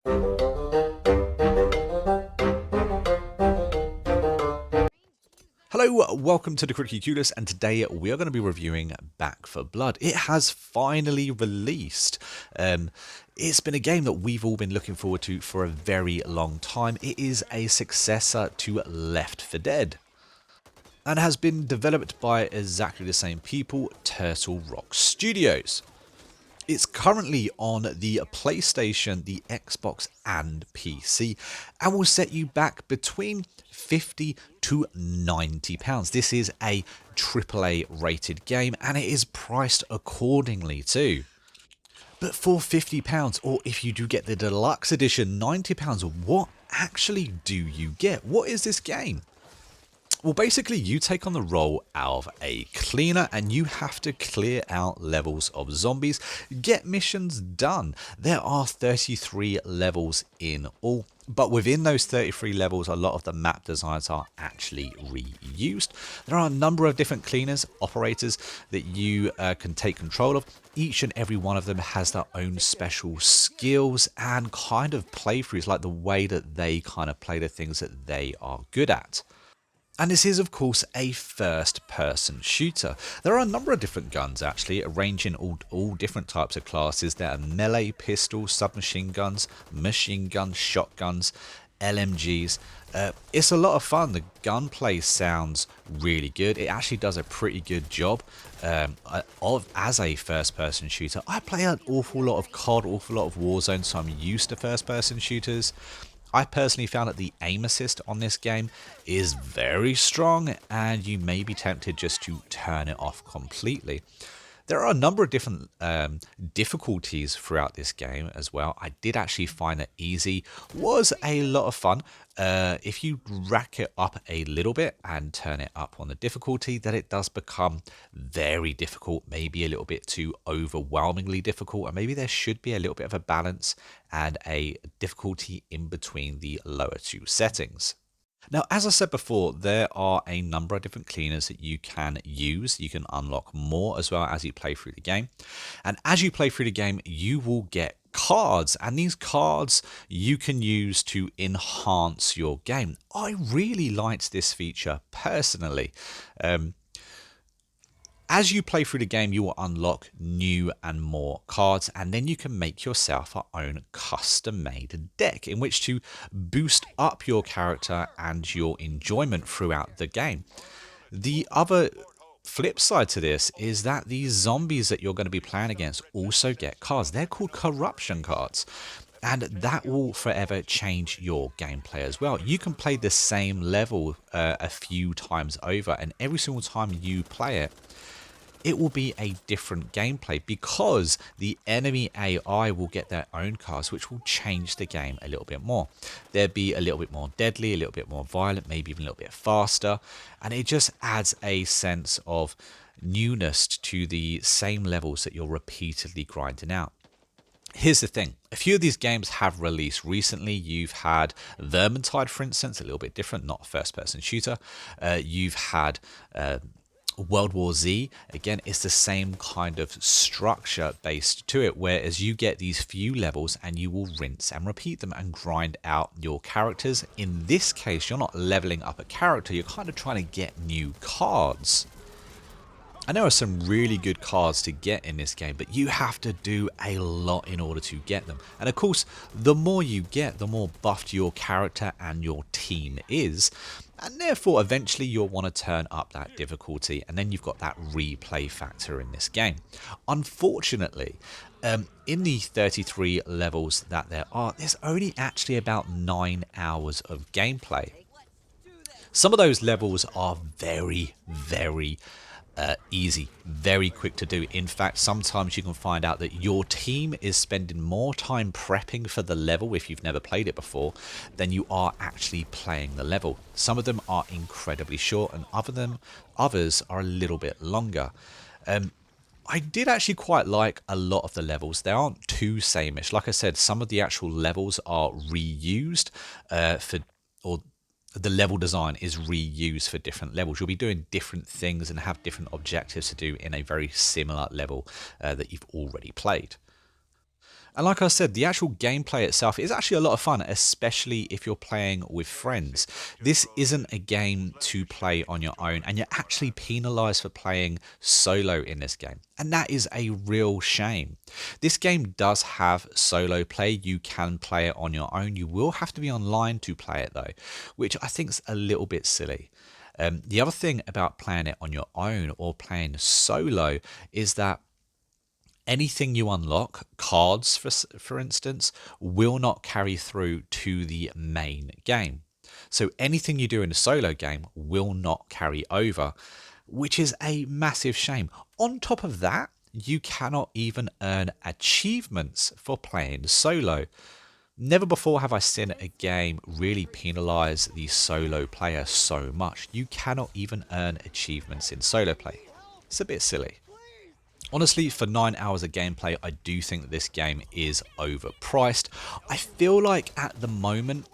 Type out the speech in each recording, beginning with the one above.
Hello, welcome to the Critically Clueless, and today we are going to be reviewing Back for Blood. It has finally released. It's been a game that we've all been looking forward to for a very long time. It is a successor to Left 4 Dead and has been developed by exactly the same people, Turtle Rock Studios. It's currently on the PlayStation, the Xbox and PC, and will set you back between £50 to £90. This is a AAA rated game and it is priced accordingly too. But for £50, or if you do get the deluxe edition, £90, what actually do you get? What is this game? Well, basically, you take on the role of a cleaner and you have to clear out levels of zombies, get missions done. There are 33 levels in all, but within those 33 levels, a lot of the map designs are actually reused. There are a number of different cleaners, operators that you can take control of. Each and every one of them has their own special skills and kind of playthroughs, like the way that they kind of play the things that they are good at. And this is, of course, a first-person shooter. There are a number of different guns, actually, ranging all different types of classes. There are melee pistols, submachine guns, machine guns, shotguns, LMGs. It's a lot of fun. The gunplay sounds really good. It actually does a pretty good job as a first-person shooter. I play an awful lot of COD, awful lot of Warzone, so I'm used to first-person shooters. I personally found that the aim assist on this game is very strong, and you may be tempted just to turn it off completely. There are a number of different difficulties throughout this game as well. I did actually find that easy was a lot of fun. If you rack it up a little bit and turn it up on the difficulty, then it does become very difficult, maybe a little bit too overwhelmingly difficult, and maybe there should be a little bit of a balance and a difficulty in between the lower two settings. Now, as I said before, there are a number of different cleaners that you can use. You can unlock more as well as you play through the game. And as you play through the game, you will get cards. And these cards you can use to enhance your game. I really liked this feature personally. As you play through the game, you will unlock new and more cards, and then you can make yourself your own custom-made deck in which to boost up your character and your enjoyment throughout the game. The other flip side to this is that these zombies that you're going to be playing against also get cards. They're called corruption cards. And that will forever change your gameplay as well. You can play the same level a few times over, and every single time you play it, it will be a different gameplay because the enemy AI will get their own cards, which will change the game a little bit more. They'll be a little bit more deadly, a little bit more violent, maybe even a little bit faster, and it just adds a sense of newness to the same levels that you're repeatedly grinding out. Here's the thing, a few of these games have released recently. You've had Vermintide, for instance, a little bit different, not a first-person shooter. You've had World War Z, again, it's the same kind of structure based to it, whereas you get these few levels and you will rinse and repeat them and grind out your characters. In this case, you're not leveling up a character, you're kind of trying to get new cards. And there are some really good cards to get in this game, but you have to do a lot in order to get them. And of course, the more you get, the more buffed your character and your team is. And therefore, eventually you'll want to turn up that difficulty, and then you've got that replay factor in this game. Unfortunately, in the 33 levels that there are, there's only actually about 9 hours of gameplay. Some of those levels are very easy, very quick to do. In fact, sometimes you can find out that your team is spending more time prepping for the level if you've never played it before than you are actually playing the level. Some of them are incredibly short and others are a little bit longer. I did actually quite like a lot of the levels. They aren't too sameish. Like I said, some of the actual levels are reused the level design is reused for different levels. You'll be doing different things and have different objectives to do in a very similar level that you've already played. And like I said, the actual gameplay itself is actually a lot of fun, especially if you're playing with friends. This isn't a game to play on your own, and you're actually penalized for playing solo in this game. And that is a real shame. This game does have solo play. You can play it on your own. You will have to be online to play it though, which I think is a little bit silly. The other thing about playing it on your own or playing solo is that anything you unlock, cards for instance, will not carry through to the main game. So anything you do in a solo game will not carry over, which is a massive shame. On top of that, you cannot even earn achievements for playing solo. Never before have I seen a game really penalize the solo player so much. You cannot even earn achievements in solo play. It's a bit silly. Honestly, for 9 hours of gameplay, I do think that this game is overpriced. I feel like at the moment,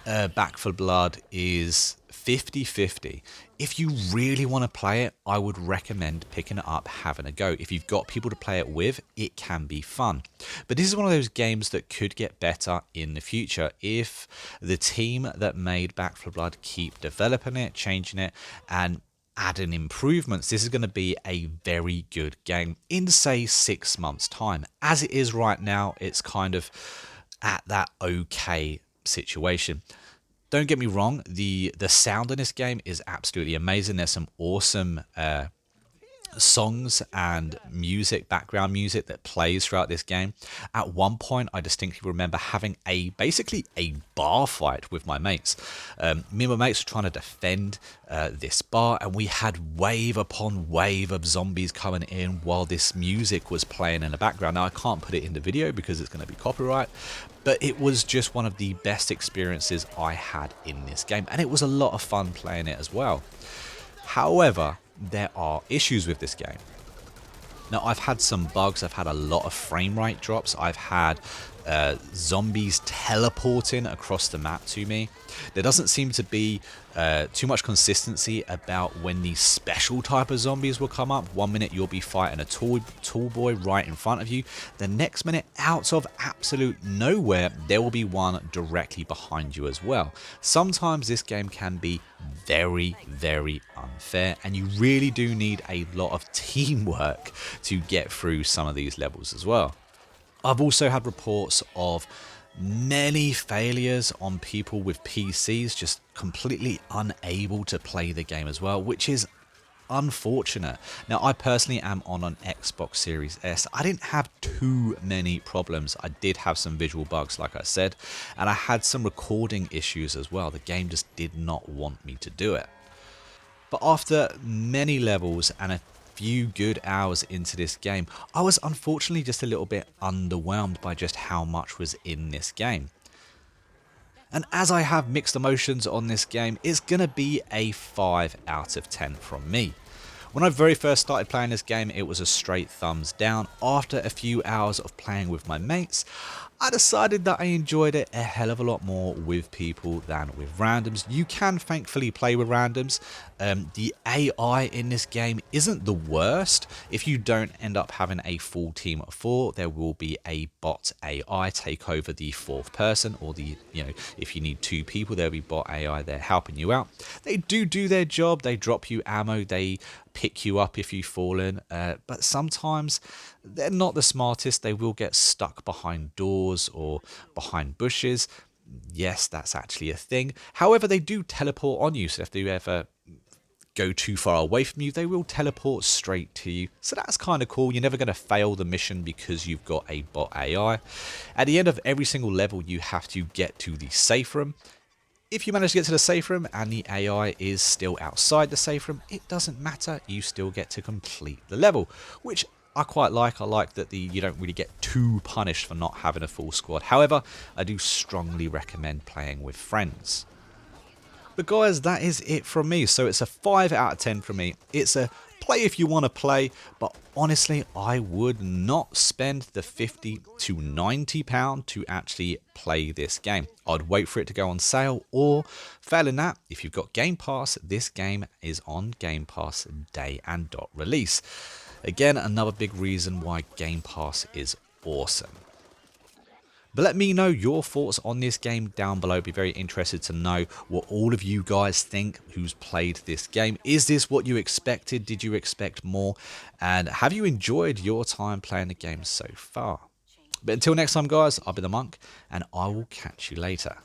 Back for Blood is 50-50. If you really want to play it, I would recommend picking it up, having a go. If you've got people to play it with, it can be fun. But this is one of those games that could get better in the future if the team that made Back for Blood keep developing it, changing it, and adding improvements. This is going to be a very good game in, say, 6 months' time. As it is right now, it's kind of at that okay situation. Don't get me wrong, the sound in this game is absolutely amazing. There's some awesome songs and music, background music that plays throughout this game. At one point, I distinctly remember having basically a bar fight with my mates. Me and my mates were trying to defend this bar, and we had wave upon wave of zombies coming in while this music was playing in the background. Now, I can't put it in the video because it's going to be copyright, but it was just one of the best experiences I had in this game, and it was a lot of fun playing it as well. However, there are issues with this game. Now, I've had some bugs. I've had a lot of frame rate drops. I've had zombies teleporting across the map to me. There doesn't seem to be too much consistency about when these special type of zombies will come up. One minute you'll be fighting a tall boy right in front of you. The next minute, out of absolute nowhere, there will be one directly behind you as well. Sometimes this game can be very, very unfair, and you really do need a lot of teamwork to get through some of these levels as well. I've also had reports of many failures on people with PCs just completely unable to play the game as well, which is unfortunate. Now, I personally am on an Xbox Series S. I didn't have too many problems. I did have some visual bugs, like I said, and I had some recording issues as well. The game just did not want me to do it. But after many levels and a few good hours into this game, I was unfortunately just a little bit underwhelmed by just how much was in this game. And as I have mixed emotions on this game, it's going to be a 5 out of 10 from me. When I very first started playing this game, it was a straight thumbs down. After a few hours of playing with my mates, I decided that I enjoyed it a hell of a lot more with people than with randoms. You can thankfully play with randoms. The AI in this game isn't the worst. If you don't end up having a full team of 4, there will be a bot AI take over the 4th person, or if you need 2 people, there'll be bot AI there helping you out. They do their job. They drop you ammo. They pick you up if you've fallen, but sometimes they're not the smartest. They will get stuck behind doors or behind bushes. Yes, that's actually a thing. However, they do teleport on you, so if they ever go too far away from you, they will teleport straight to you. So that's kind of cool. You're never going to fail the mission because you've got a bot AI. At the end of every single level, you have to get to the safe room. If you manage to get to the safe room and the AI is still outside the safe room, it doesn't matter. You still get to complete the level, which I quite like. I like that you don't really get too punished for not having a full squad. However, I do strongly recommend playing with friends. But guys, that is it from me. So it's a 5 out of 10 from me. It's a play if you want to play, but honestly, I would not spend the £50 to £90 to actually play this game. I'd wait for it to go on sale, or failing that, if you've got Game Pass, this game is on Game Pass day and dot release. Again, another big reason why Game Pass is awesome. But let me know your thoughts on this game down below. Be very interested to know what all of you guys think who's played this game. Is this what you expected? Did you expect more? And have you enjoyed your time playing the game so far? But until next time, guys, I've been the Monk, and I will catch you later.